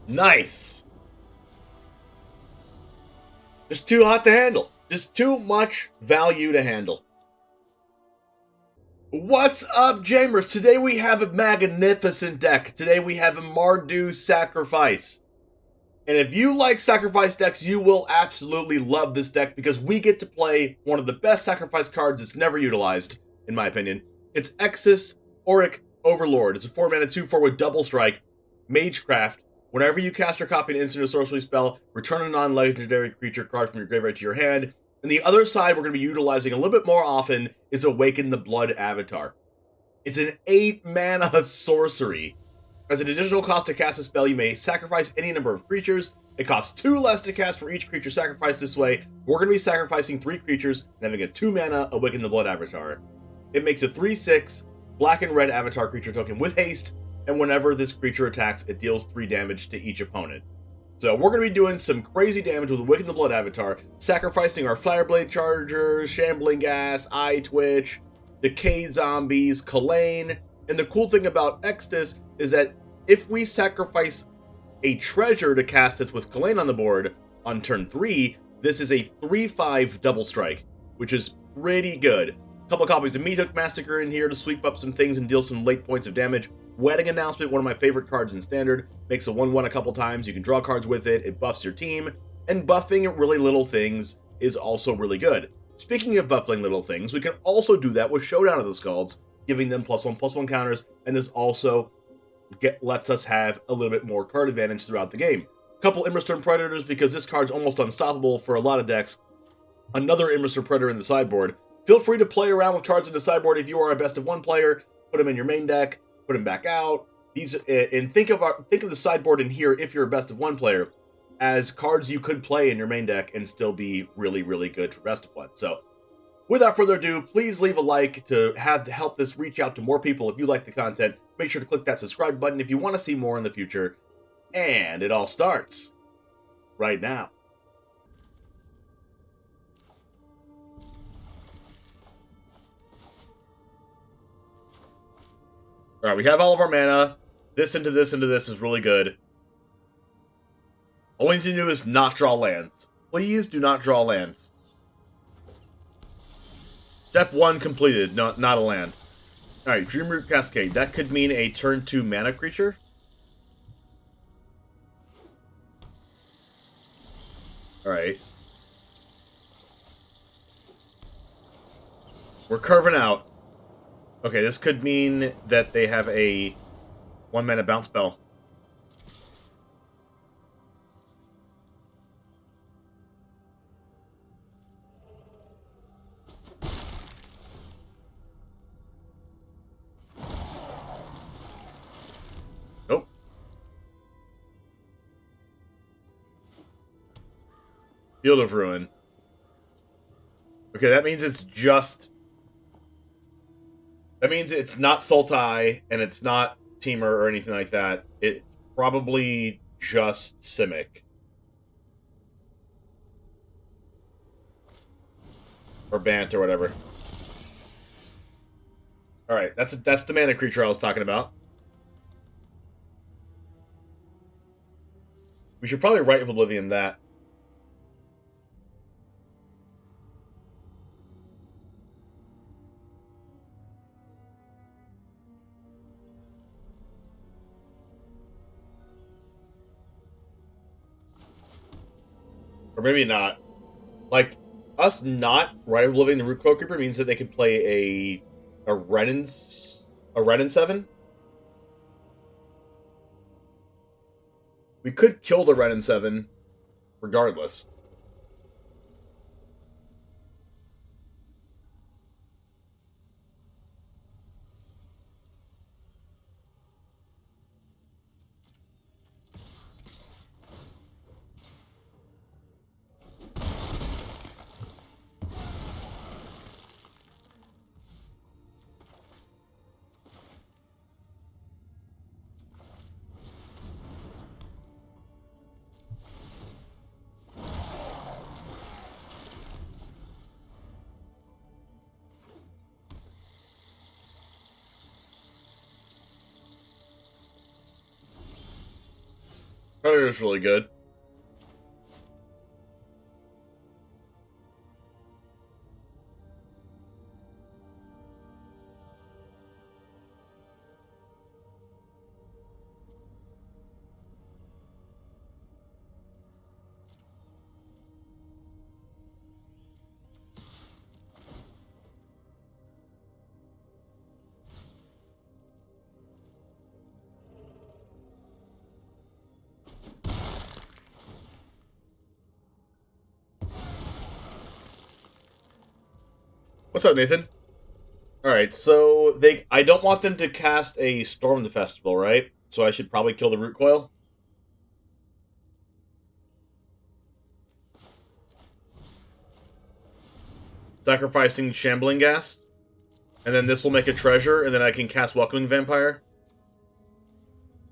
Nice. Just too hot to handle. Just too much value to handle. What's up, Jamers? Today we have a magnificent deck. Today we have a MARDU Sacrifice. And if you like Sacrifice decks, you will absolutely love this deck because we get to play one of the best Sacrifice cards that's never utilized, in my opinion. It's Extus, Oriq, Overlord. It's a 4-mana 2/4 with double strike, Magecraft. Whenever you cast or copy an instant or sorcery spell, return a non-legendary creature card from your graveyard to your hand. And the other side we're going to be utilizing a little bit more often is Awaken the Blood Avatar. It's an 8-mana sorcery. As an additional cost to cast a spell, you may sacrifice any number of creatures. It costs 2 less to cast for each creature sacrificed this way. We're going to be sacrificing 3 creatures and having a 2-mana Awaken the Blood Avatar. It makes a 3/6 black and red avatar creature token with haste, and whenever this creature attacks, it deals 3 damage to each opponent. So we're going to be doing some crazy damage with Awaken the Blood Avatar, sacrificing our Fireblade Chargers, Shambling Ghast, Eyetwitch, Decayed Zombies, Kalain. And the cool thing about Extus is that if we sacrifice a treasure to cast it with Kalain on the board on turn 3, this is a 3/5 double strike, which is pretty good. A couple of copies of Meathook Massacre in here to sweep up some things and deal some late points of damage. Wedding Announcement, one of my favorite cards in Standard, makes a 1/1 a couple times. You can draw cards with it. It buffs your team. And buffing really little things is also really good. Speaking of buffing little things, we can also do that with Showdown of the Skalds, giving them +1/+1 counters, and this also lets us have a little bit more card advantage throughout the game. A couple Immersturm Predators, because this card's almost unstoppable for a lot of decks. Another Immersturm Predator in the sideboard. Feel free to play around with cards in the sideboard if you are a best of 1 player. Put them in your main deck. Put them back out. These and think of the sideboard in here if you're a best of 1 player as cards you could play in your main deck and still be really, really good for best of 1. So, without further ado, please leave a like to help this reach out to more people. If you like the content, make sure to click that subscribe button if you want to see more in the future. And it all starts right now. Alright, we have all of our mana. This into this into this is really good. All we need to do is not draw lands. Please do not draw lands. Step 1 completed, not a land. Alright, Dreamroot Cascade. That could mean a turn 2 mana creature. Alright. We're curving out. Okay, this could mean that they have a 1-mana bounce spell. Nope. Field of Ruin. Okay, that means it's just... That means it's not Sultai, and it's not Teamer or anything like that. It's probably just Simic. Or Bant, or whatever. Alright, that's the mana creature I was talking about. We should probably Rite of Oblivion that. Or maybe not. Like, us not Rite of Oblivion the Root Coil Creeper means that they could play a Renin 7? We could kill the Renin 7 regardless. Predator is really good. What's up, Nathan? Alright, so I don't want them to cast a Storm the Festival, right? So I should probably kill the Root Coil. Sacrificing Shambling Ghast. And then this will make a treasure, and then I can cast Welcoming Vampire.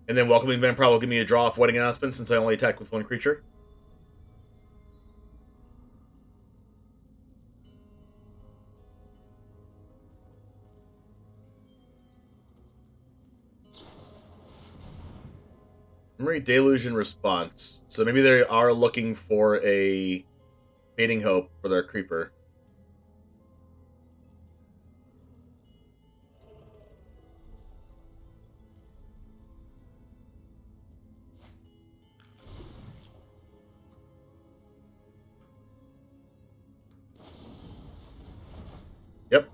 And then Welcoming Vampire will give me a draw off Wedding Announcement since I only attack with one creature. Memory Deluge in response. So maybe they are looking for a Fading Hope for their creeper. Yep.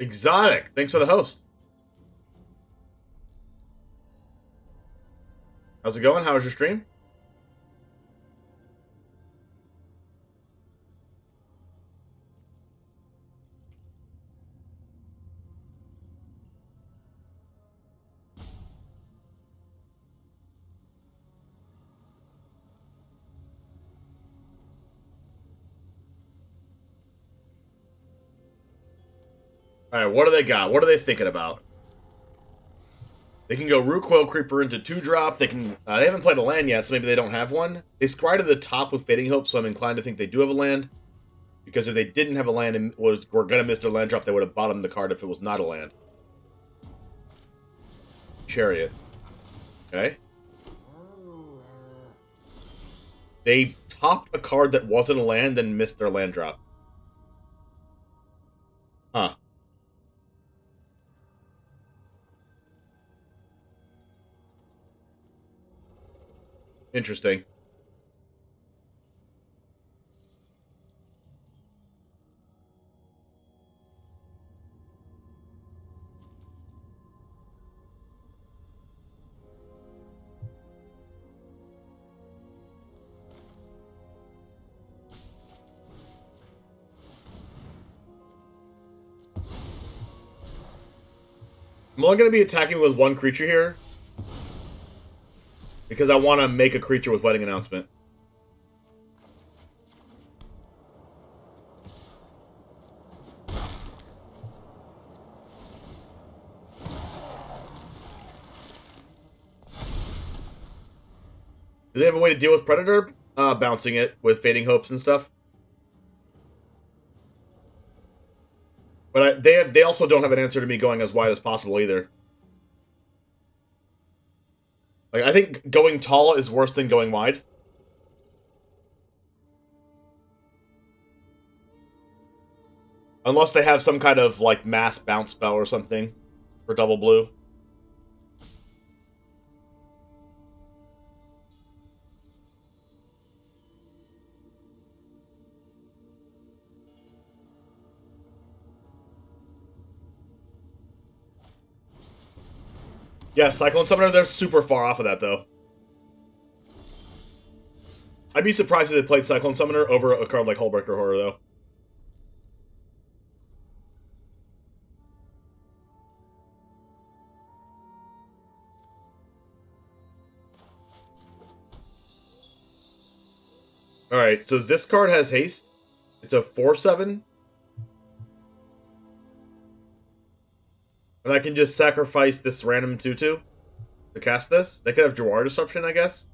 Exotic, thanks for the host. How's it going? How was your stream? Alright, what do they got? What are they thinking about? They can go Root Coil Creeper into 2-drop. They can. They haven't played a land yet, so maybe they don't have one. They scry to the top with Fading Hope, so I'm inclined to think they do have a land. Because if they didn't have a land and were going to miss their land drop, they would have bottomed the card if it was not a land. Chariot. Okay. They topped a card that wasn't a land and missed their land drop. Huh. Interesting. I'm only going to be attacking with one creature here. Because I want to make a creature with Wedding Announcement. Do they have a way to deal with Predator? Bouncing it with Fading Hopes and stuff. But they also don't have an answer to me going as wide as possible either. Like, I think going tall is worse than going wide. Unless they have some kind of, like, mass bounce spell or something for double blue. Yeah, Cyclone Summoner, they're super far off of that, though. I'd be surprised if they played Cyclone Summoner over a card like Hullbreaker Horror, though. Alright, so this card has haste. It's a 4/7. And I can just sacrifice this random 2/2 to cast this. They could have Jadar Disruption, I guess.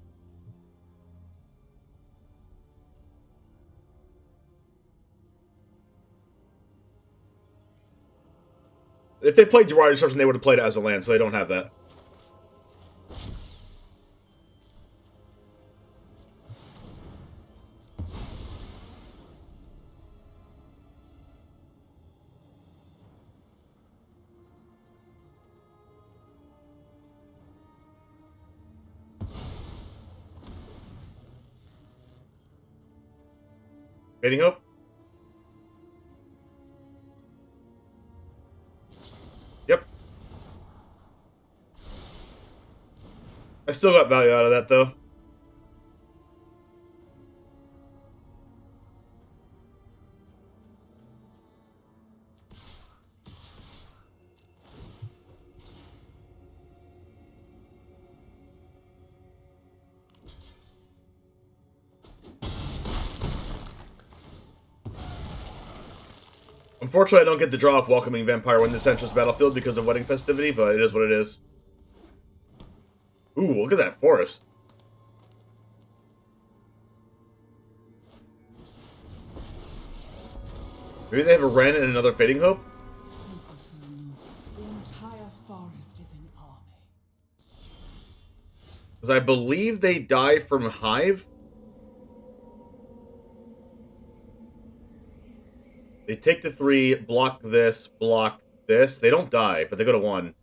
If they played Jadar Disruption, they would have played it as a land, so they don't have that. Fading Hope? Yep. I still got value out of that, though. Unfortunately, I don't get the draw of Welcoming Vampire when this enters battlefield because of Wedding Festivity, but it is what it is. Ooh, look at that forest. Maybe they have a Wren and another Fading Hope? The entire forest is in army. Because I believe they die from Hive. They take the 3, block this, block this. They don't die, but they go to 1.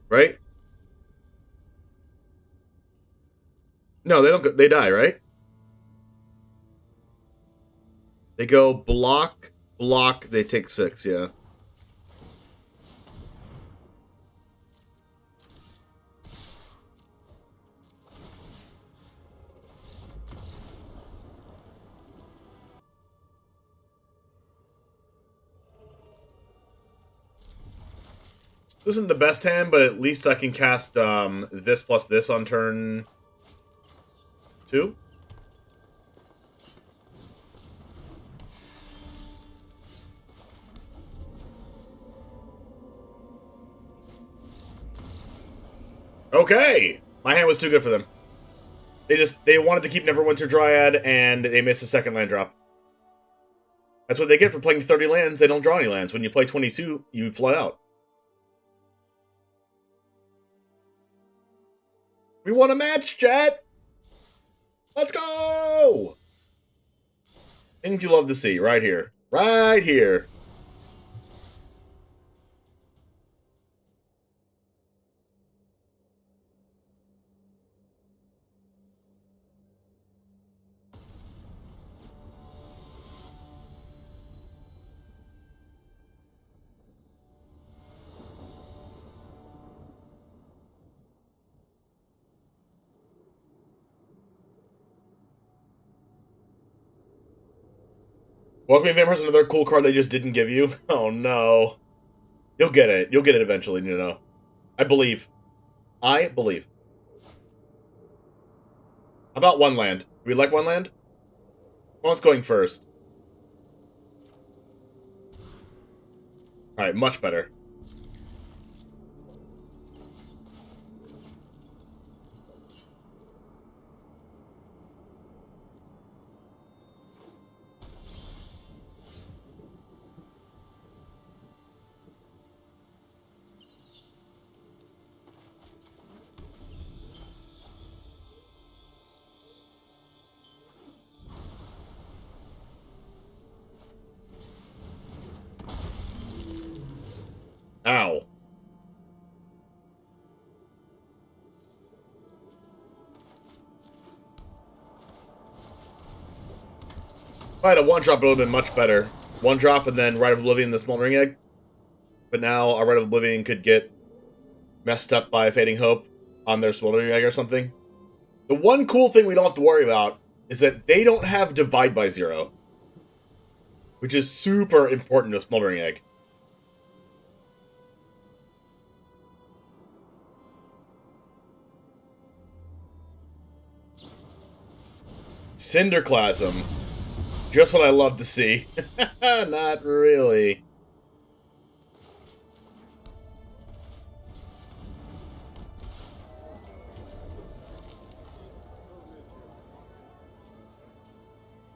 Right? No, they don't go, they die, right? They go block, block, they take 6, yeah. This isn't the best hand, but at least I can cast this plus this on turn 2. Okay! My hand was too good for them. They wanted to keep Neverwinter Dryad, and they missed a second land drop. That's what they get for playing 30 lands. They don't draw any lands. When you play 22, you flood out. We won a match, chat! Let's go! Things you love to see, right here. Right here. Welcoming Vampire is another cool card they just didn't give you. Oh no. You'll get it. You'll get it eventually, you know. I believe. I believe. How about one land? Do we like one land? One's going first. Alright, much better. Ow. If I had a one-drop, it would have been much better. One drop and then Rite of Oblivion, the Smoldering Egg. But now our Rite of Oblivion could get messed up by Fading Hope on their Smoldering Egg or something. The one cool thing we don't have to worry about is that they don't have Divide by Zero, which is super important to Smoldering Egg. Cinderclasm. Just what I love to see. Not really.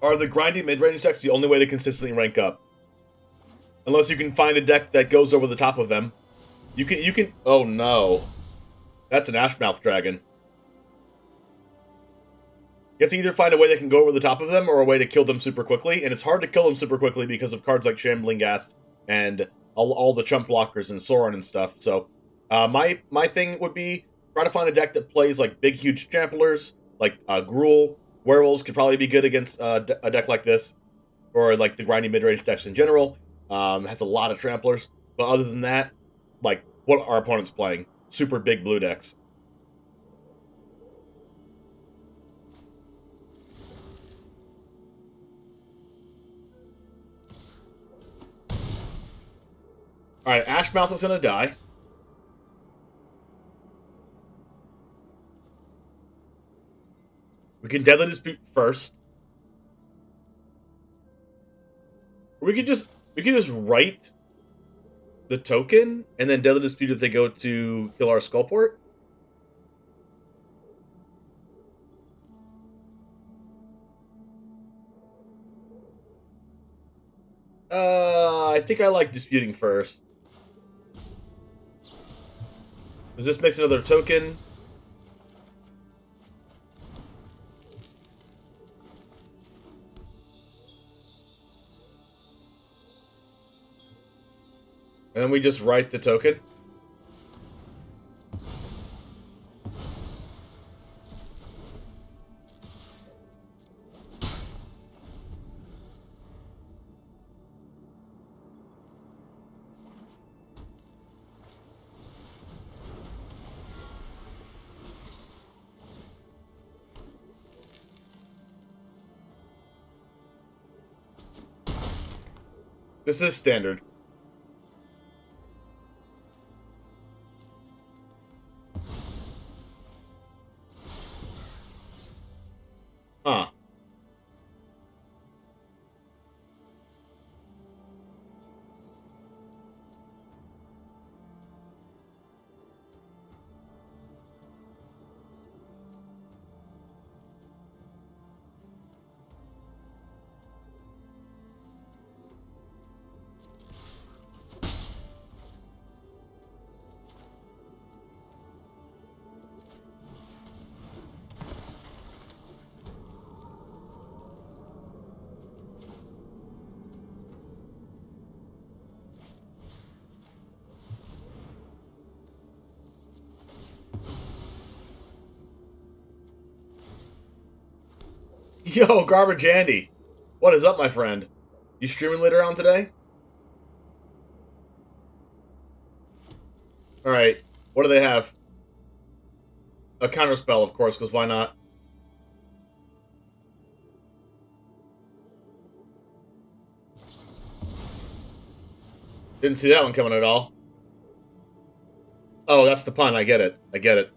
Are the grindy mid-range decks the only way to consistently rank up? Unless you can find a deck that goes over the top of them. You can oh no. That's an Ashmouth Dragon. You have to either find a way that can go over the top of them or a way to kill them super quickly, and it's hard to kill them super quickly because of cards like Shambling Ghast and all the chump blockers and Sauron and stuff. So, my thing would be try to find a deck that plays like big, huge tramplers, like Gruul. Werewolves could probably be good against a deck like this, or like the grindy mid-range decks in general. Has a lot of tramplers, but other than that, like what our opponent's playing, super big blue decks. Alright, Ashmouth is gonna die. We can Deadly Dispute first. We could just write the token and then Deadly Dispute if they go to kill our Skullport. I think I like disputing first. Does this make another token? And then we just write the token. This is standard. Huh. Yo, Garbage Andy. What is up, my friend? You streaming later on today? Alright, what do they have? A counterspell, of course, because why not? Didn't see that one coming at all. Oh, that's the pun. I get it. I get it.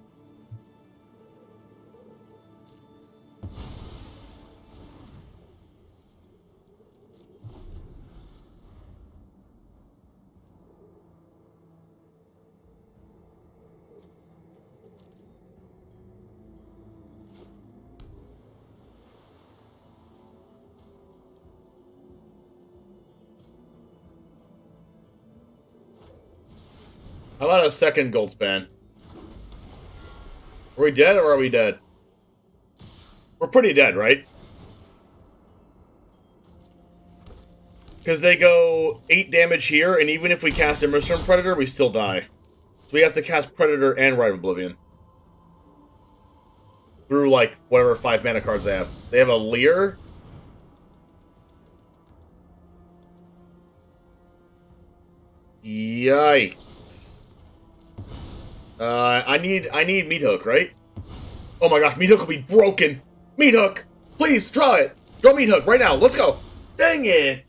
How about a second gold span? Are we dead or are we dead? We're pretty dead, right? Because they go 8 damage here, and even if we cast Immersturm Predator, we still die. So we have to cast Predator and Rite of Oblivion. Through, like, whatever 5 mana cards they have. They have a Leer. Yikes. I need Meathook, right? Oh my gosh, Meathook will be broken. Meathook, please draw it. Draw Meathook right now. Let's go. Dang it.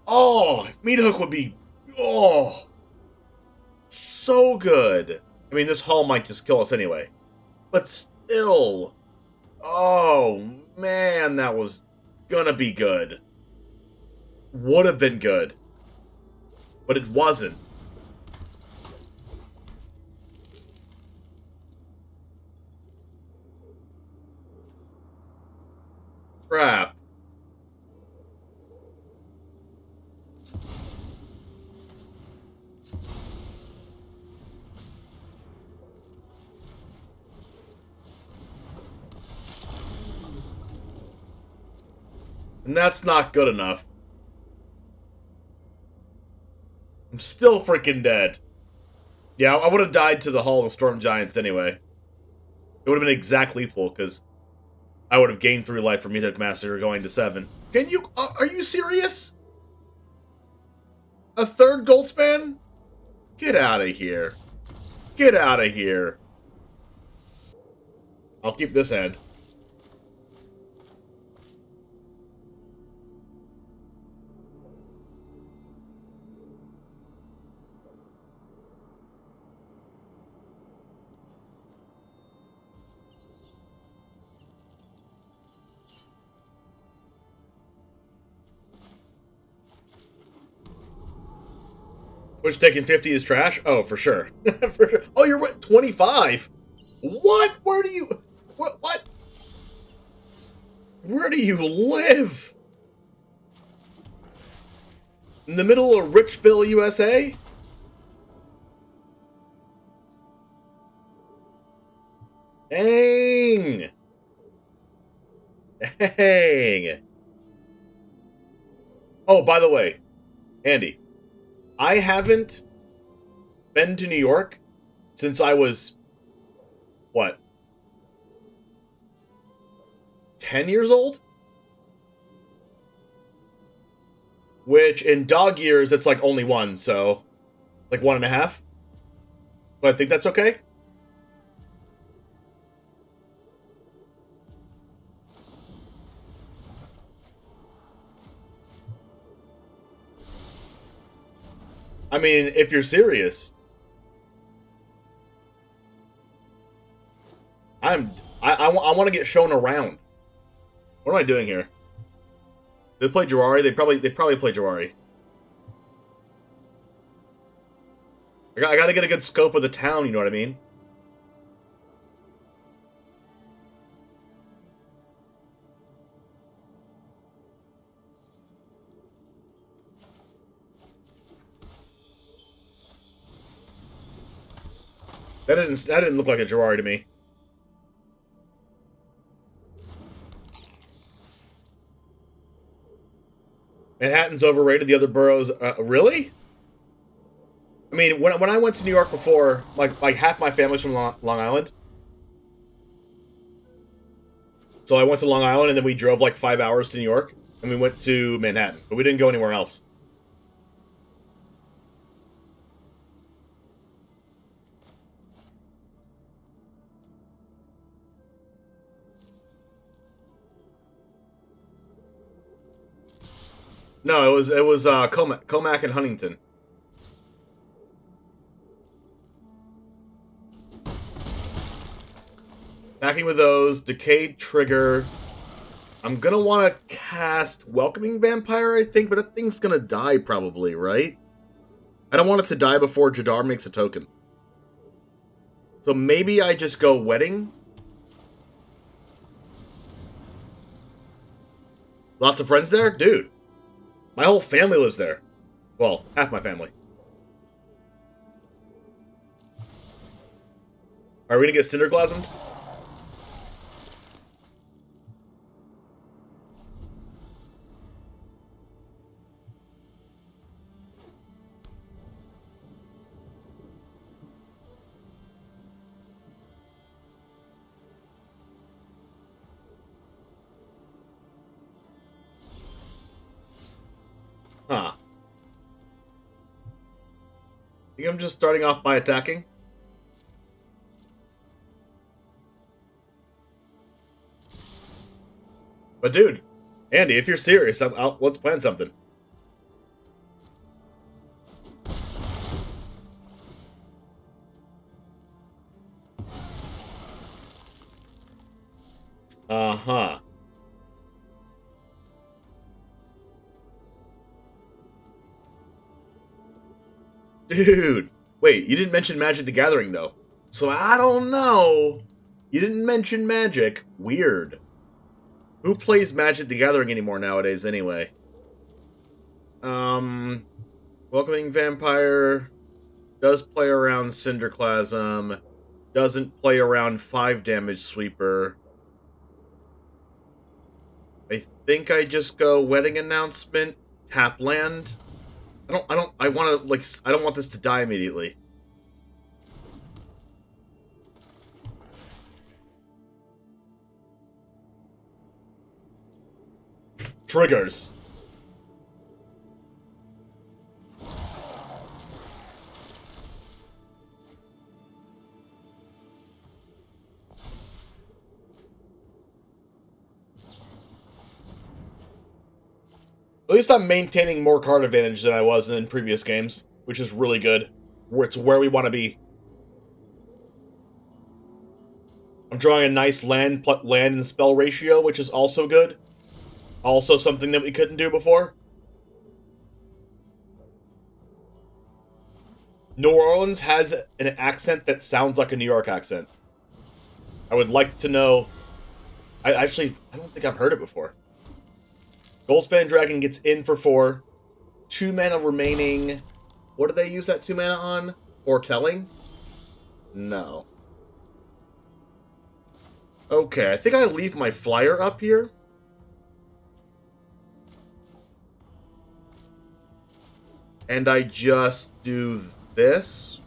Oh, Meathook would be so good. I mean, this hull might just kill us anyway, but still. Oh man, that was gonna be good. Would have been good, but it wasn't. Crap. And that's not good enough. I'm still freaking dead. Yeah, I would have died to the Hall of the Storm Giants anyway. It would have been exact lethal, because I would have gained 3 life from Meathook Massacre going to 7. Can you... are you serious? A third gold span? Get out of here. Get out of here. I'll keep this hand. Which taking 50 is trash? Oh, for sure. For sure. Oh, you're what? 25? What? Where do you... What? Where do you live? In the middle of Richville, USA? Dang! Dang! Oh, by the way, Andy, I haven't been to New York since I was, what, 10 years old? Which, in dog years, it's like only 1, so, like 1.5. But I think that's okay. I mean, if you're serious, I want to get shown around. What am I doing here? They play Jawari. They probably play Jawari. I got to get a good scope of the town. You know what I mean? That didn't look like a Jawari to me. Manhattan's overrated. The other boroughs, really? I mean, when I went to New York before, like half my family's from Long Island. So I went to Long Island, and then we drove like 5 hours to New York, and we went to Manhattan, but we didn't go anywhere else. No, it was Comac and Huntington. Attacking with those, Decayed Trigger. I'm gonna want to cast Welcoming Vampire, I think, but that thing's gonna die probably, right? I don't want it to die before Jadar makes a token. So maybe I just go Wedding. Lots of friends there? Dude. My whole family lives there. Well, half my family. Are we gonna get Cinderglasmed? Huh. I think I'm just starting off by attacking. But dude, Andy, if you're serious, let's plan something. Uh-huh. Dude, wait, you didn't mention Magic the Gathering, though. So I don't know. You didn't mention Magic. Weird. Who plays Magic the Gathering anymore nowadays, anyway? Welcoming Vampire does play around Cinderclasm, doesn't play around 5 damage Sweeper. I think I just go Wedding Announcement, tap land. I don't want this to die immediately. Triggers. At least I'm maintaining more card advantage than I was in previous games, which is really good. It's where we want to be. I'm drawing a nice land and spell ratio, which is also good. Also something that we couldn't do before. New Orleans has an accent that sounds like a New York accent. I would like to know... I don't think I've heard it before. Goldspan Dragon gets in for 4. 2 mana remaining. What do they use that 2 mana on? Foretelling? No. Okay, I think I leave my flyer up here. And I just do this.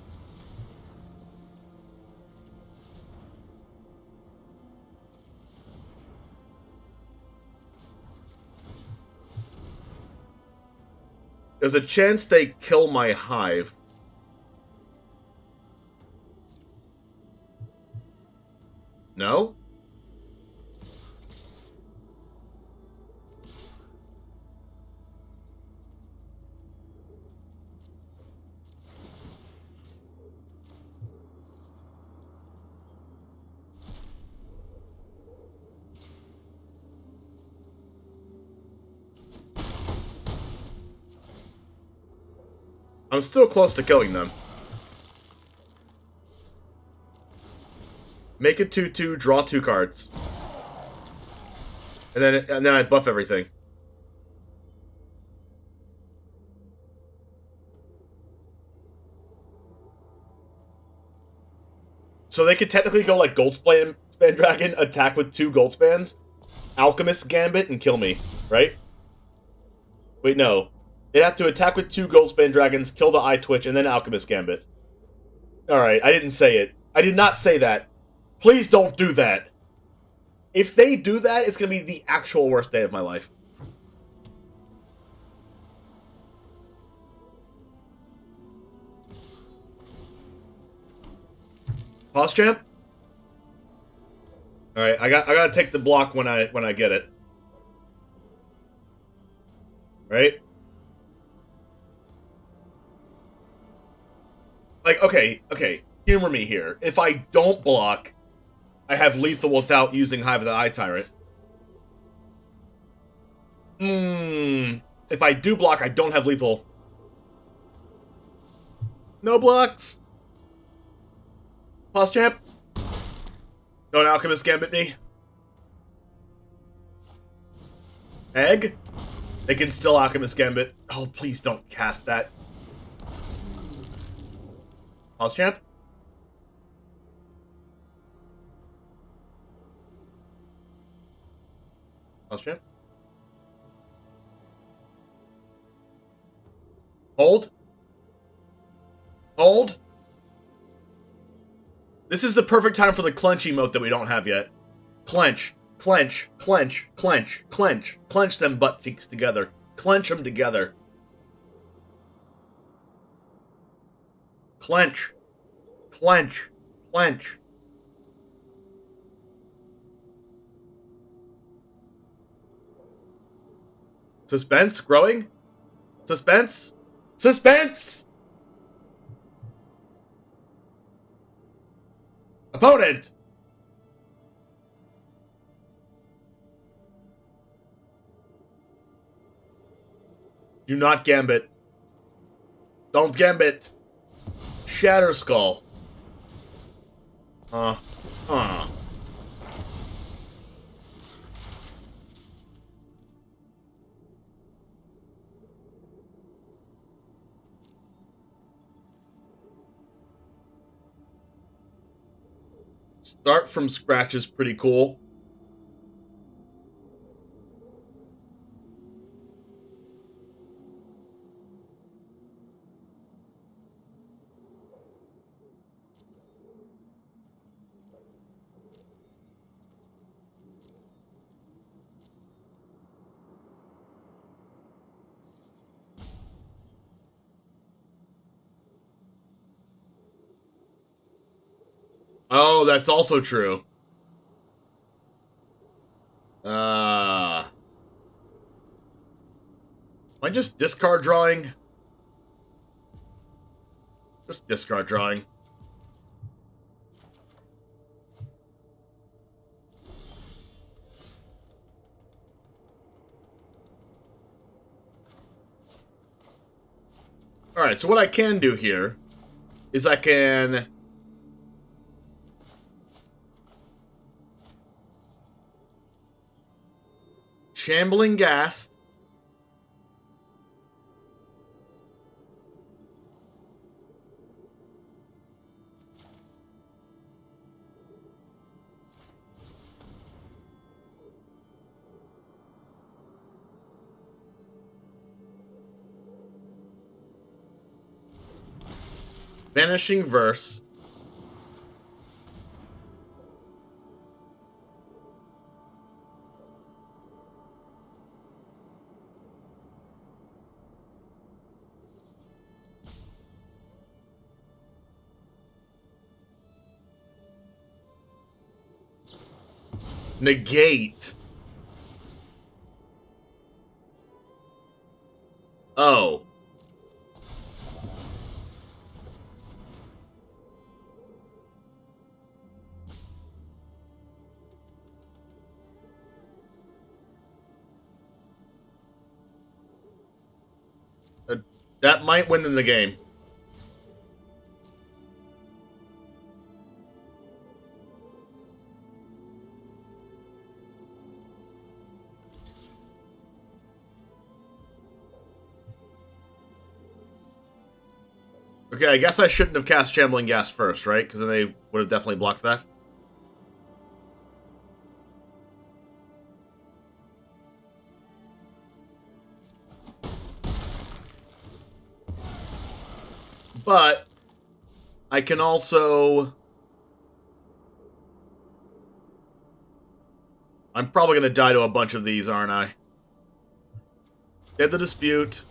There's a chance they kill my Hive. No? I'm still close to killing them. Make it 2/2, draw 2 cards. And then I buff everything. So they could technically go like Goldspan Dragon, attack with 2 Goldspans, Alchemist Gambit, and kill me, right? Wait, no. They'd have to attack with 2 Goldspan Dragons, kill the Eyetwitch, and then Alchemist Gambit. Alright, I didn't say it. I did not say that. Please don't do that. If they do that, it's going to be the actual worst day of my life. Pause champ? Alright, I gotta take the block when I get it. Right? Like, okay, humor me here. If I don't block, I have lethal without using Hive of the Eye Tyrant. If I do block, I don't have lethal. No blocks. Pause champ. Don't Alchemist Gambit me. Egg? They can still Alchemist Gambit. Oh, please don't cast that. Pause champ. Pause champ. Hold. Hold. This is the perfect time for the clench emote that we don't have yet. Clench. Clench. Clench. Clench. Clench. Clench them butt cheeks together. Clench them together. Clench. Clench. Clench. Suspense growing? Suspense? Suspense! Opponent! Do not gambit. Don't gambit. Shatter Skull. Start from scratch is pretty cool. Oh, that's also true. Am I just discard drawing? Just discard drawing. Alright, so what I can do here is I can Shambling Ghast. Vanishing Verse. Negate. Oh. That might win in the game. Okay, I guess I shouldn't have cast Shambling Ghast first, right? Because then they would have definitely blocked that. But I can also... I'm probably going to die to a bunch of these, aren't I? Get the Dispute.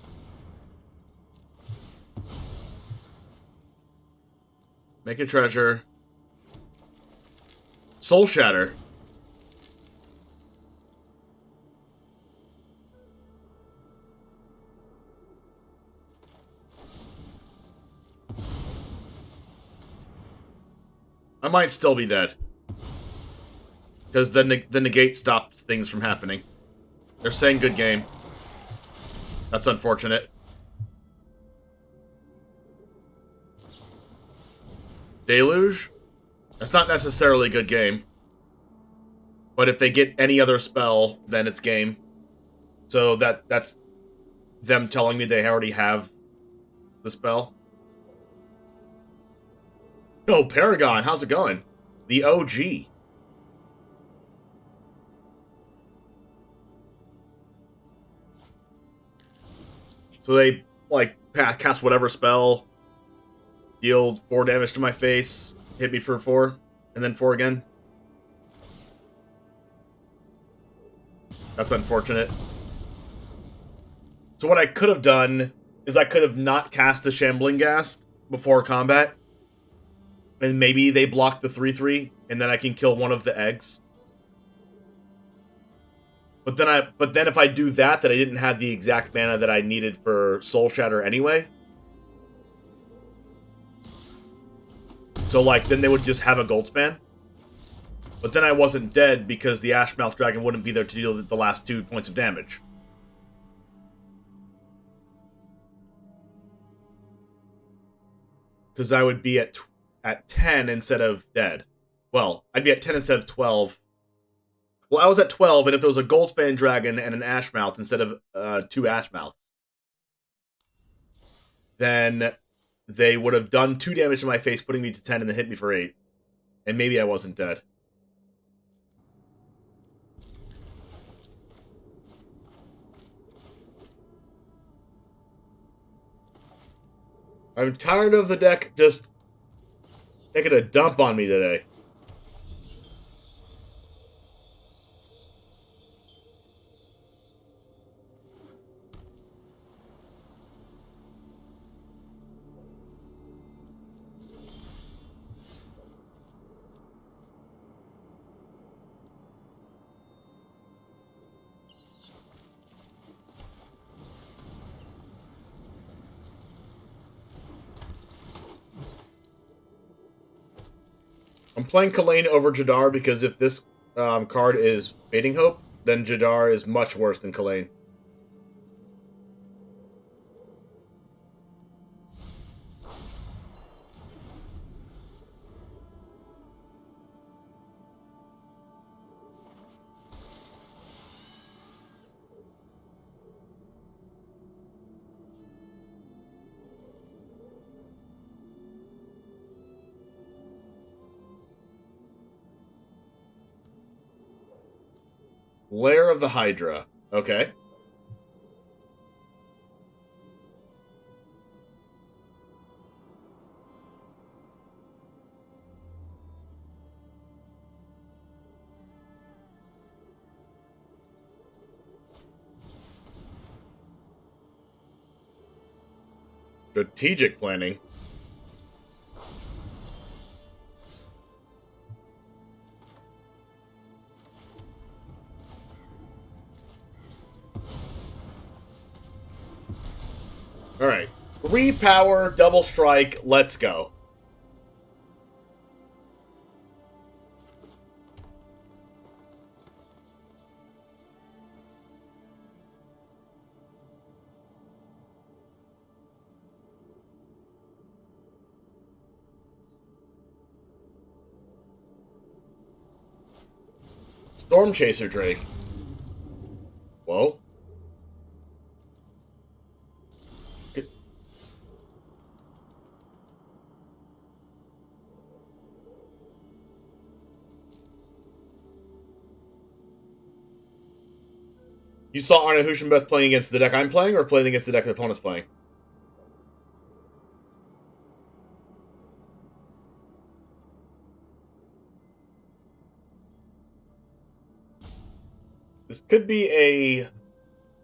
Make a treasure. Soul Shatter. I might still be dead. Because the negate stopped things from happening. They're saying good game. That's unfortunate. Deluge? That's not necessarily a good game. But if they get any other spell, then it's game. So that's them telling me they already have the spell. Oh, Paragon, how's it going? The OG. So they, like, cast whatever spell, deal 4 damage to my face, hit me for 4, and then 4 again. That's unfortunate. So what I could have done is I could have not cast the Shambling Ghast before combat. And maybe they block the 3/3, and then I can kill one of the eggs. But then if I do that, then I didn't have the exact mana that I needed for Soul Shatter anyway. So, like, then they would just have a Goldspan. But then I wasn't dead because the Ashmouth Dragon wouldn't be there to deal the last 2 points of damage. Because I would be at 10 instead of dead. Well, I'd be at 10 instead of 12. Well, I was at 12, and if there was a Goldspan Dragon and an Ashmouth instead of 2 Ashmouths, then they would have done 2 damage to my face, putting me to 10, and then hit me for 8. And maybe I wasn't dead. I'm tired of the deck just taking a dump on me today. I'm playing Kalain over Jadar because if this card is Fading Hope, then Jadar is much worse than Kalain. Lair of the Hydra. Okay. Strategic planning. Alright. 3 power, double strike, let's go. Storm Chaser Drake. Whoa. You saw Arne Hushenbeth playing against the deck I'm playing, or playing against the deck the opponent's playing? This could be a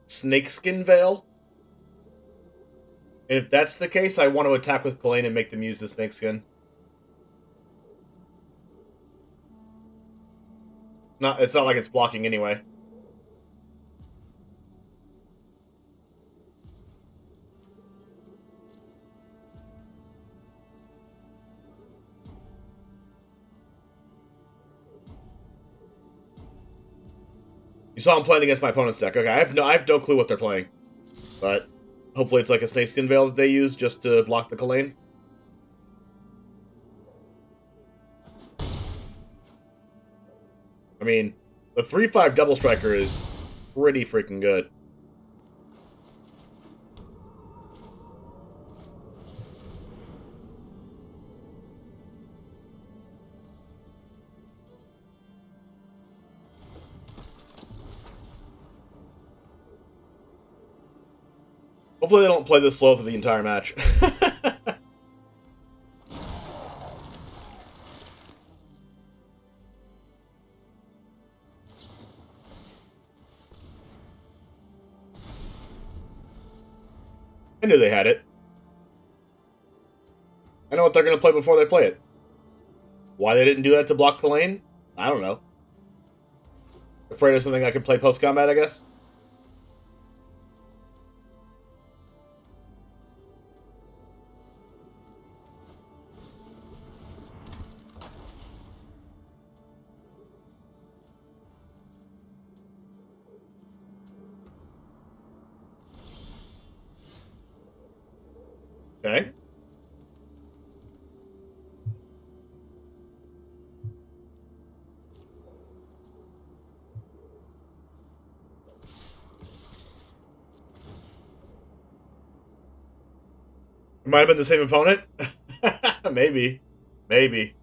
Snakeskin Veil. And if that's the case, I want to attack with Kalain and make them use the Snakeskin. It's not like it's blocking anyway. You saw him playing against my opponent's deck. Okay, I have no clue what they're playing. But hopefully it's like a Snakeskin Veil that they use just to block the Kalain. I mean, the 3/5 Double Striker is pretty freaking good. Hopefully they don't play this slow for the entire match. I knew they had it. I know what they're going to play before they play it. Why they didn't do that to block Kalain? I don't know. Afraid of something I can play post-combat, I guess? Okay. It might have been the same opponent. Maybe. Maybe.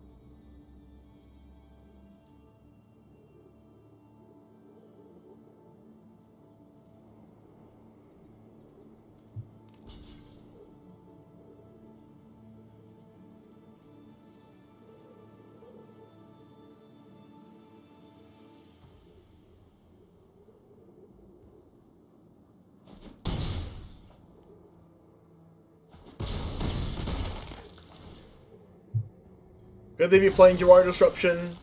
Could they be playing Jadar Disruption?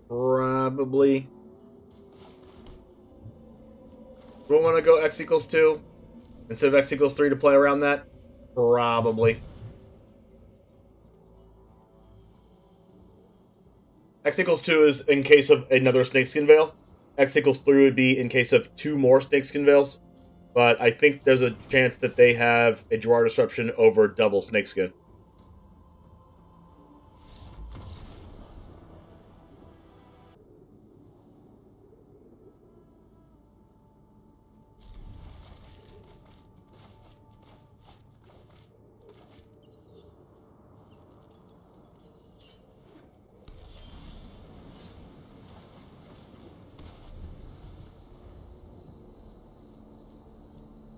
Probably. Do we want to go X equals 2 instead of X equals 3 to play around that? Probably. X equals 2 is in case of another Snakeskin Veil. X equals 3 would be in case of 2 more Snakeskin Veils. But I think there's a chance that they have a Jadar Disruption over double Snakeskin.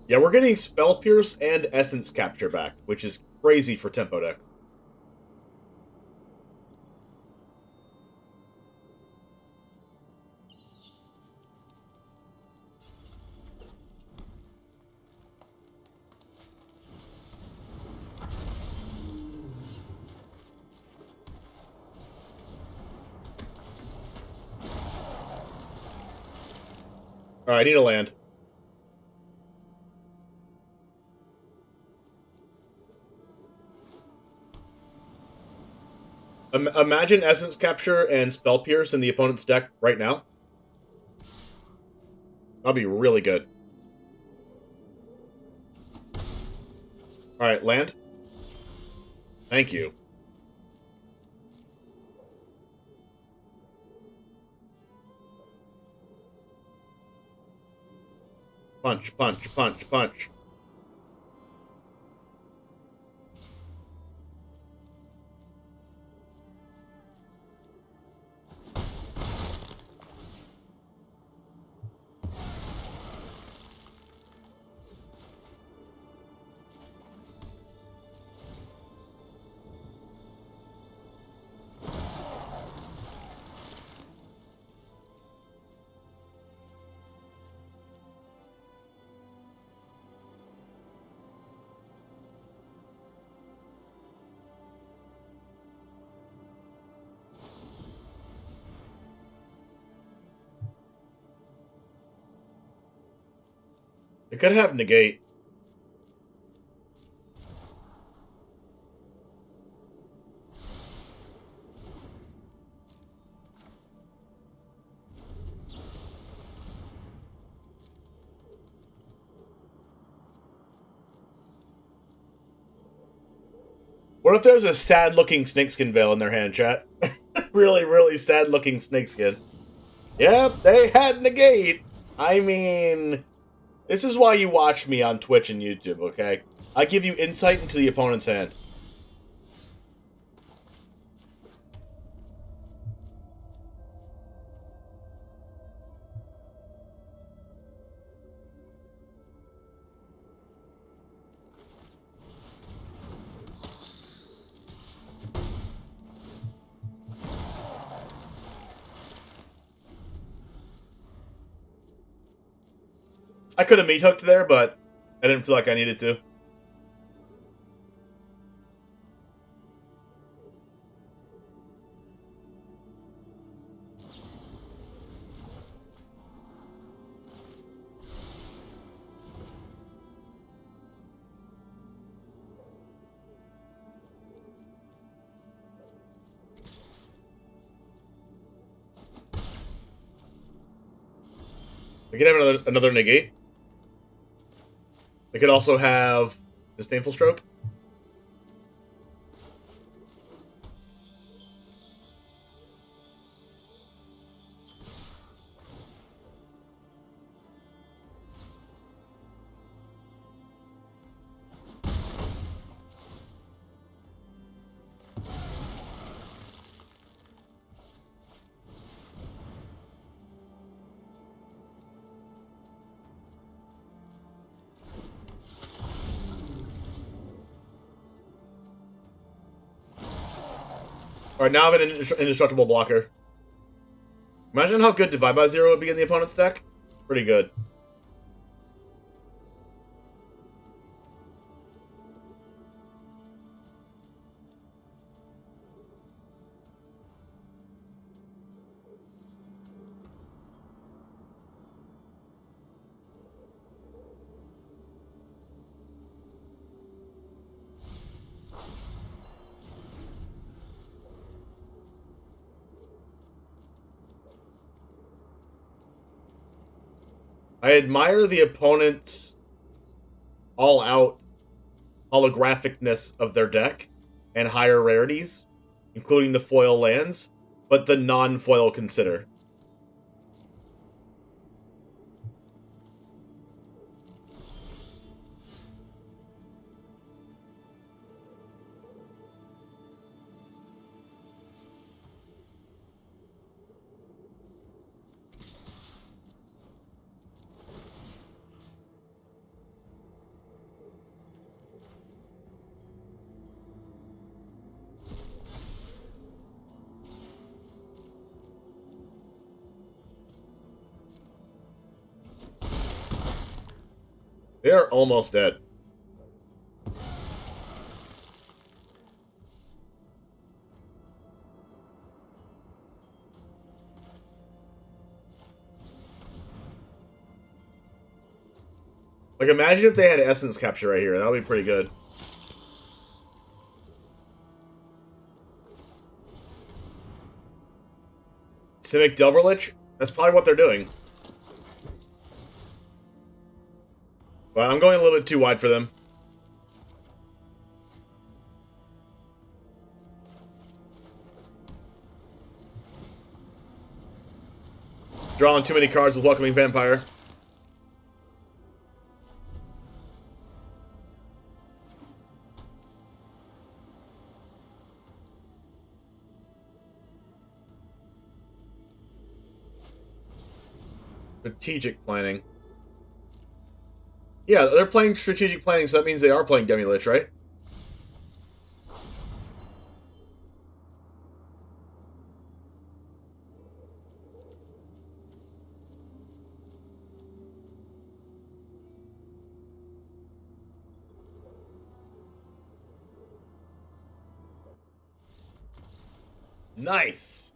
Yeah, we're getting Spell Pierce and Essence Capture back, which is crazy for tempo deck. Alright, I need a land. Imagine Essence Capture and Spell Pierce in the opponent's deck right now. That'll be really good. Alright, land. Thank you. Punch, punch, punch, punch. It could have negate. What if there's a sad-looking Snakeskin Veil in their hand, chat? Really, really sad-looking Snakeskin. Yep, they had negate. I mean, this is why you watch me on Twitch and YouTube, okay? I give you insight into the opponent's hand. I could have meat hooked there, but I didn't feel like I needed to. We can have another negate. We could also have Disdainful Stroke. Alright, now I have an indestructible blocker. Imagine how good Divide by Zero would be in the opponent's deck. Pretty good. I admire the opponent's all-out holographicness of their deck and higher rarities, including the foil lands, but the non-foil consider. They are almost dead. Like, imagine if they had Essence Capture right here. That would be pretty good. Simic Delverlich? That's probably what they're doing. But I'm going a little bit too wide for them. Drawing too many cards with Welcoming Vampire. Strategic planning. Yeah, they're playing strategic planning, so that means they are playing Demi-Lich, right? Nice.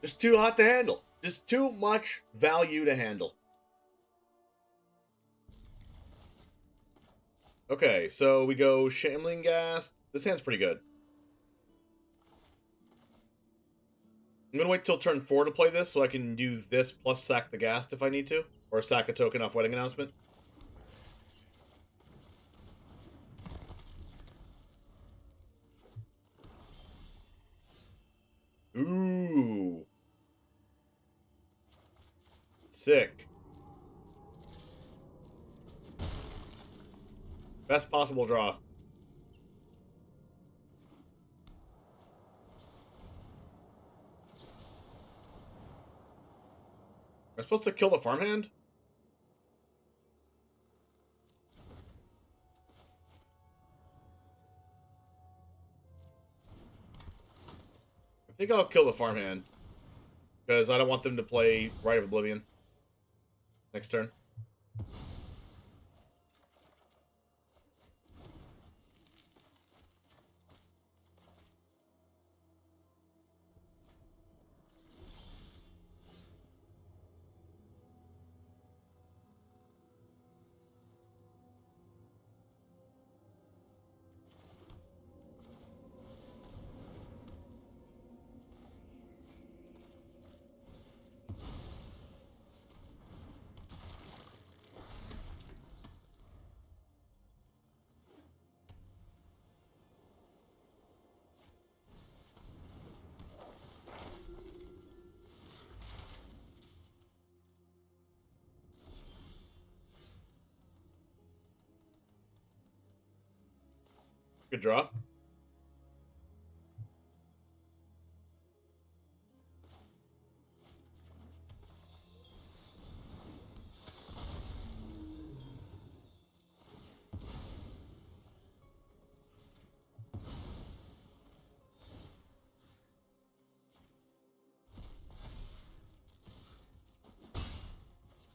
Just too hot to handle. Just too much value to handle. Okay, so we go Shambling Ghast. This hand's pretty good. I'm going to wait till turn 4 to play this so I can do this plus sack the Ghast if I need to. Or sack a token off Wedding Announcement. Ooh. Sick. Best possible draw. Am I supposed to kill the farmhand? I think I'll kill the farmhand. Because I don't want them to play Rite of Oblivion next turn. Good draw.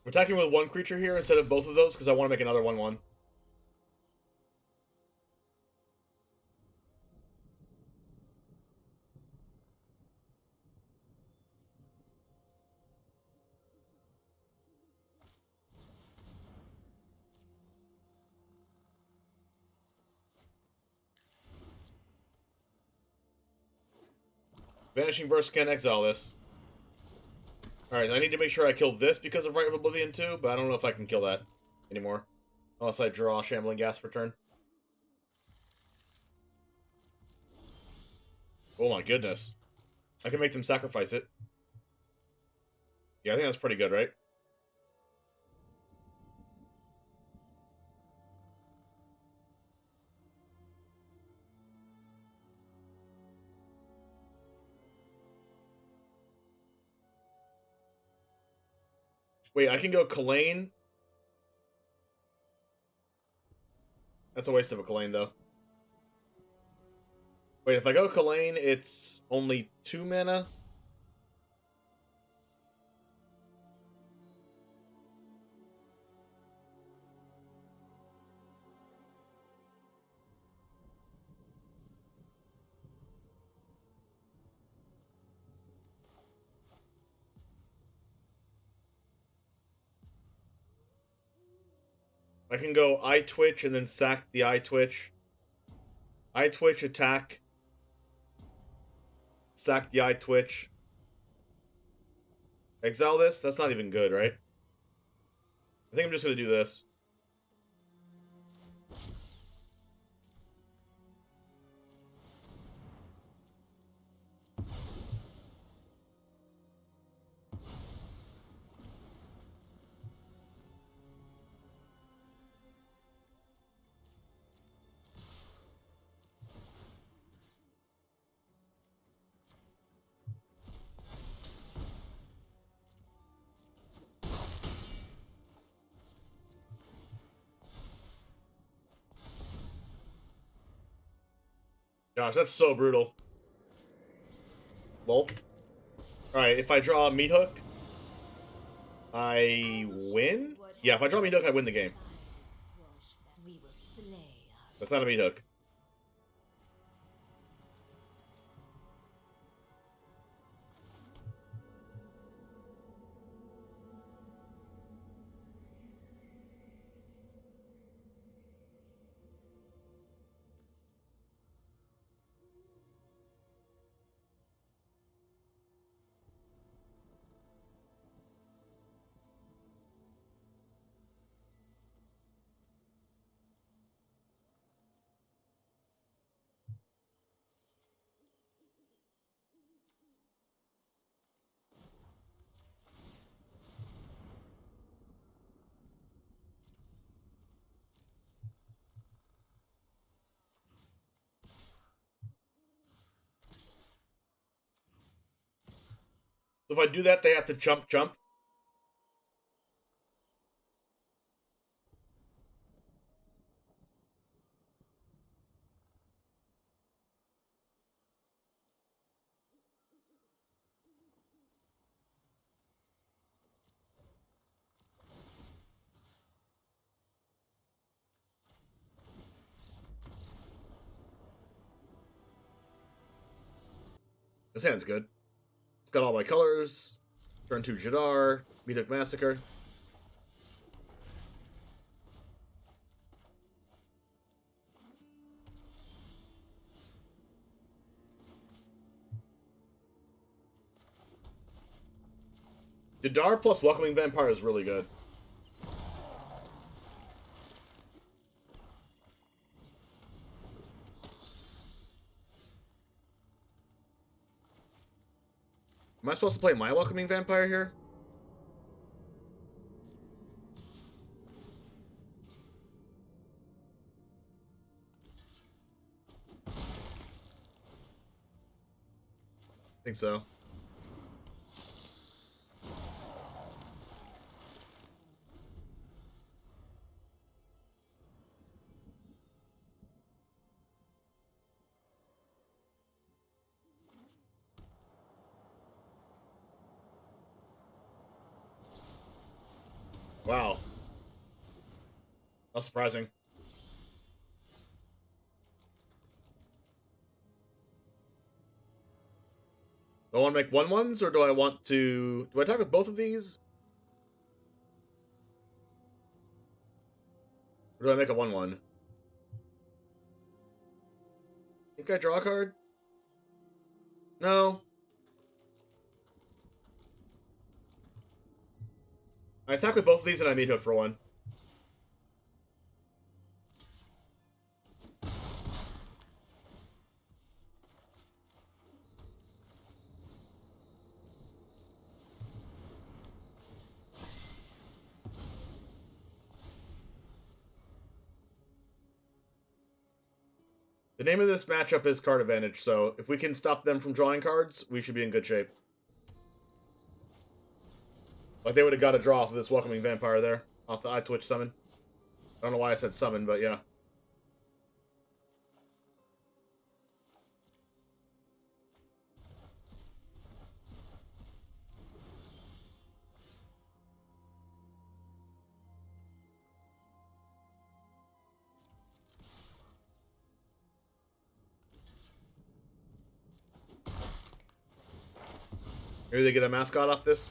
I'm attacking with one creature here instead of both of those because I want to make another 1/1. Vanishing Verse can't exile this. Alright, I need to make sure I kill this because of Rite of Oblivion too, but I don't know if I can kill that anymore. Unless I draw Shambling Ghast for turn. Oh my goodness. I can make them sacrifice it. Yeah, I think that's pretty good, right? Wait, I can go Kalain. That's a waste of a Kalain, though. Wait, if I go Kalain, it's only 2 mana? I can go Eyetwitch and then sack the Eyetwitch. Eyetwitch attack. Sack the Eyetwitch. Exile this? That's not even good, right? I think I'm just going to do this. Gosh, that's so brutal. Both. Alright, if I draw Meathook, I win? Yeah, if I draw Meathook, I win the game. That's not a Meathook. So if I do that, they have to jump. This hand's good. It's got all my colors. Turn 2 Jadar. Meathook Massacre. Jadar plus Welcoming Vampire is really good. Am I supposed to play my Welcoming Vampire here? think so. Wow. That's surprising. Do I want to make 1/1s, or do I want to... Do I attack with both of these? Or do I make a 1/1? Think I draw a card? No. I attack with both of these and I Meathook for 1. The name of this matchup is card advantage, so if we can stop them from drawing cards, we should be in good shape. Like, they would have got a draw off of this Welcoming Vampire there, off the Eyetwitch summon. I don't know why I said summon, but yeah. Maybe they get a Mascot off this?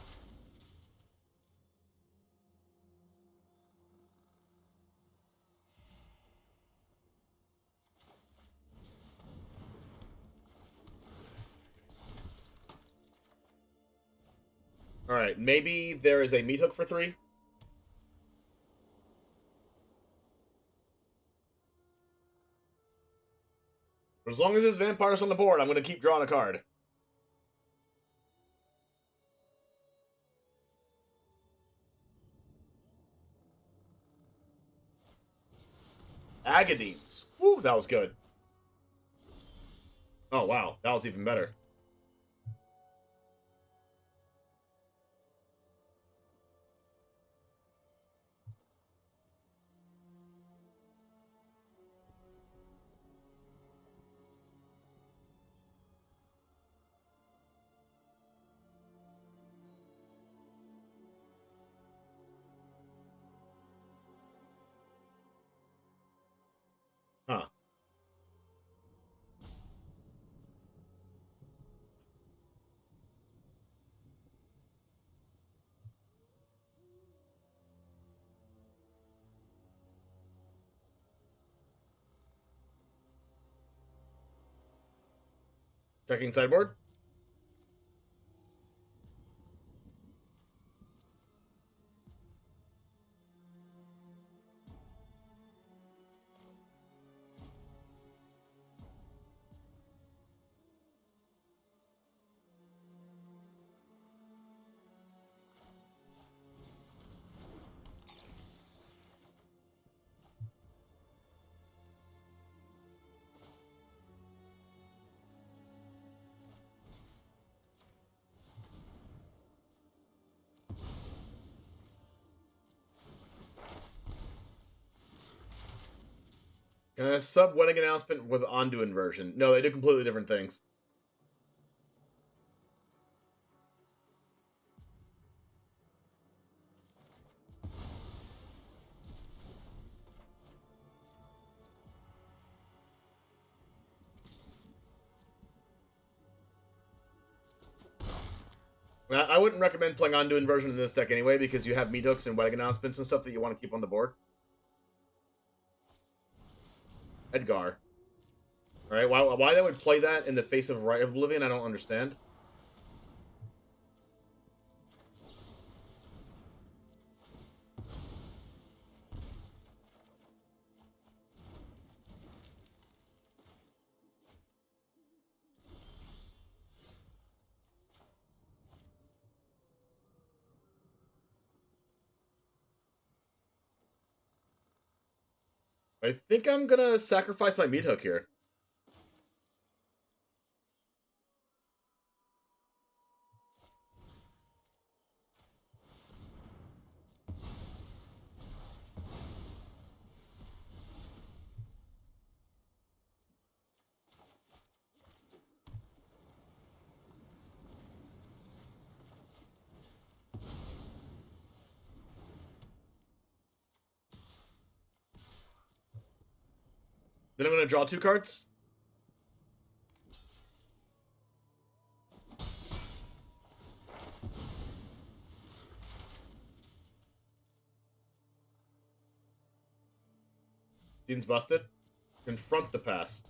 Alright, maybe there is a Meathook for 3? But as long as this Vampire's on the board, I'm going to keep drawing a card. Agadines. Woo, that was good. Oh, wow. That was even better. Huh. Checking sideboard. Can I sub wedding announcement with Ondu inversion? No, they do completely different things. I wouldn't recommend playing Ondu inversion in this deck anyway, because you have Meathooks and wedding announcements and stuff that you want to keep on the board. Edgar. Alright, why they would play that in the face of Rite of Oblivion, I don't understand. I think I'm gonna sacrifice my Meathook here. Then I'm going to draw 2 cards. Scene's busted. Confront the past.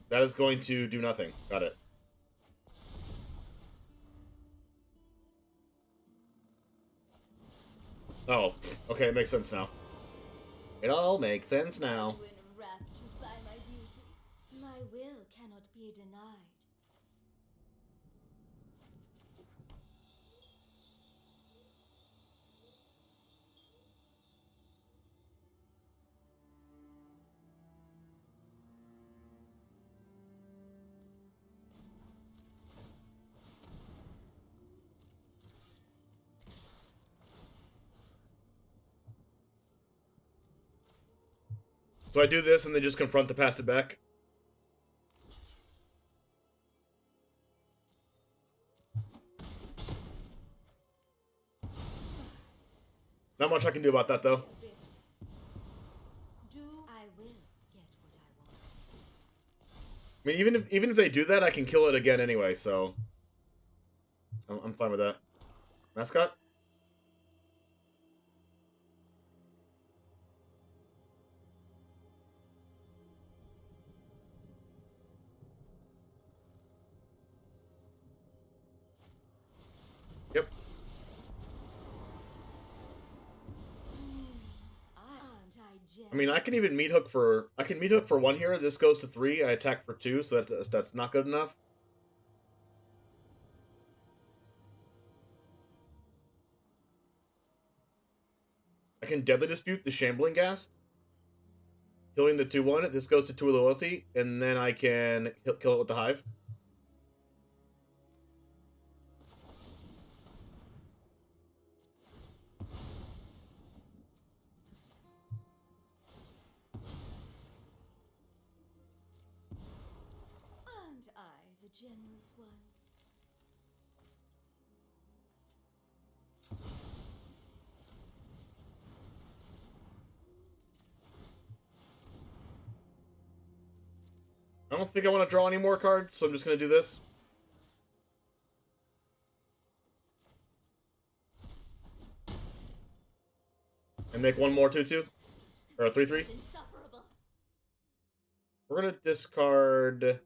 That is going to do nothing. Got it. Oh, okay, it makes sense now. It all makes sense now. When enraptured by my beauty, my will cannot be denied. So I do this and then just confront the past it back. Not much I can do about that, though. I will get what I want. I mean, even if they do that, I can kill it again anyway, so... I'm fine with that. Mascot? Yep. I mean, I can even Meathook for... I can Meathook for 1 here. This goes to 3. I attack for 2, so that's not good enough. I can Deadly Dispute the Shambling Ghast. Killing the 2-1. This goes to 2 loyalty, and then I can kill it with the Hive. And I, the generous one. I don't think I want to draw any more cards, so I'm just going to do this. And make 1 more 2-2. Or a 3-3. We're going to discard...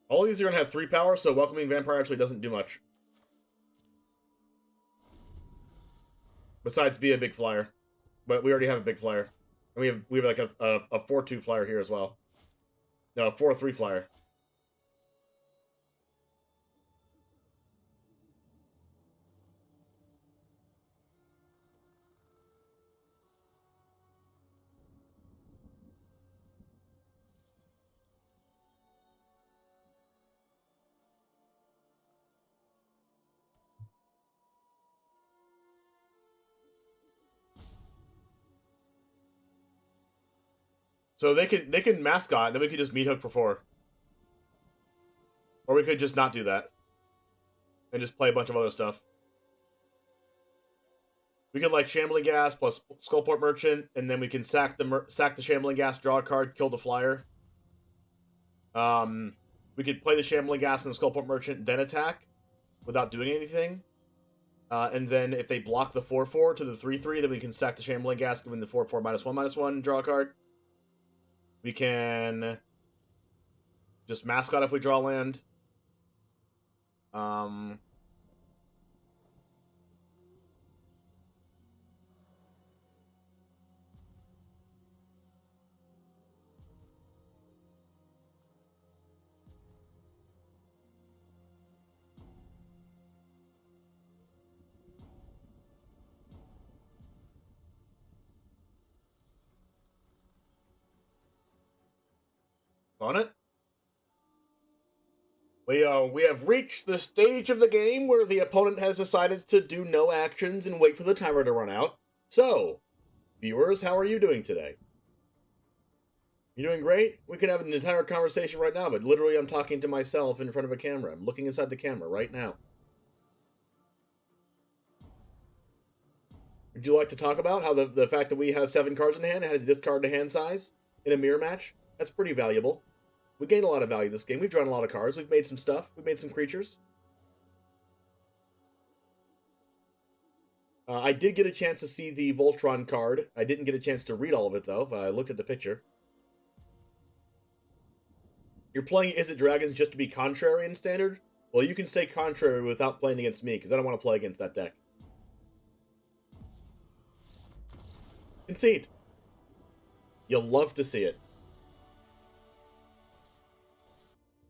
All these are going to have 3 power, so Welcoming Vampire actually doesn't do much. Besides be a big flyer. But we already have a big flyer. And we have like a 4-2 flyer here as well. No, a 4-3 flyer. So they can Mascot, then we could just Meathook for 4. Or we could just not do that. And just play a bunch of other stuff. We could like Shambling Ghast plus Skullport Merchant, and then we can sack the Shambling Ghast, draw a card, kill the flyer. We could play the Shambling Ghast and the Skullport Merchant, then attack without doing anything. And then if they block the 4-4 to the 3-3, then we can sack the Shambling Ghast, giving the 4-4 -1/-1, draw a card. We can just Mascot if we draw land. On it. We have reached the stage of the game where the opponent has decided to do no actions and wait for the timer to run out. So, viewers, how are you doing today? You doing great? We could have an entire conversation right now, but literally I'm talking to myself in front of a camera. I'm looking inside the camera right now. Would you like to talk about how the fact that we have 7 cards in hand and had to discard the hand size in a mirror match? That's pretty valuable. We gained a lot of value this game. We've drawn a lot of cards. We've made some stuff. We've made some creatures. I did get a chance to see the Voltron card. I didn't get a chance to read all of it, though, but I looked at the picture. You're playing Is It Dragons just to be contrary in Standard? Well, you can stay contrary without playing against me, because I don't want to play against that deck. Concede. You'll love to see it.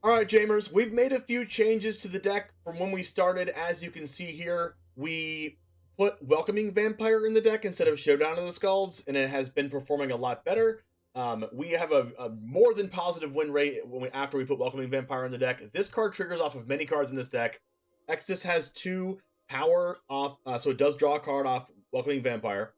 Alright, Jamers, we've made a few changes to the deck from when we started. As you can see here, we put Welcoming Vampire in the deck instead of Showdown of the Skalds, and it has been performing a lot better. We have a more than positive win rate after we put Welcoming Vampire in the deck. This card triggers off of many cards in this deck. Extus has 2 power off, so it does draw a card off Welcoming Vampire.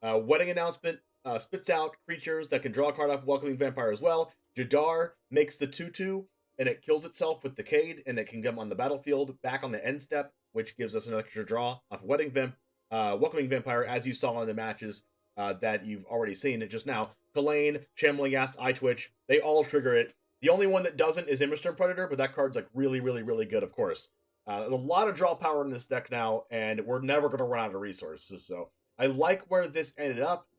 Wedding Announcement spits out creatures that can draw a card off Welcoming Vampire as well. Jadar makes the 2/2, and it kills itself with Decayed, and it can come on the battlefield back on the end step, which gives us an extra draw off Welcoming Vampire, as you saw in the matches that you've already seen it just now. Kalain, Shambling Ghast, Eyetwitch, they all trigger it. The only one that doesn't is Immersturm Predator, but that card's like really, really, really good, of course. A lot of draw power in this deck now, and we're never going to run out of resources, so I like where this ended up.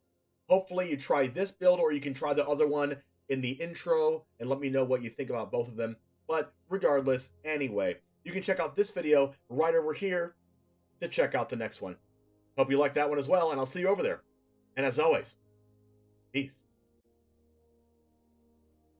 Hopefully you try this build, or you can try the other one in the intro, and let me know what you think about both of them. But regardless, anyway, you can check out this video right over here to check out the next one. Hope you like that one as well, and I'll see you over there. And as always, peace.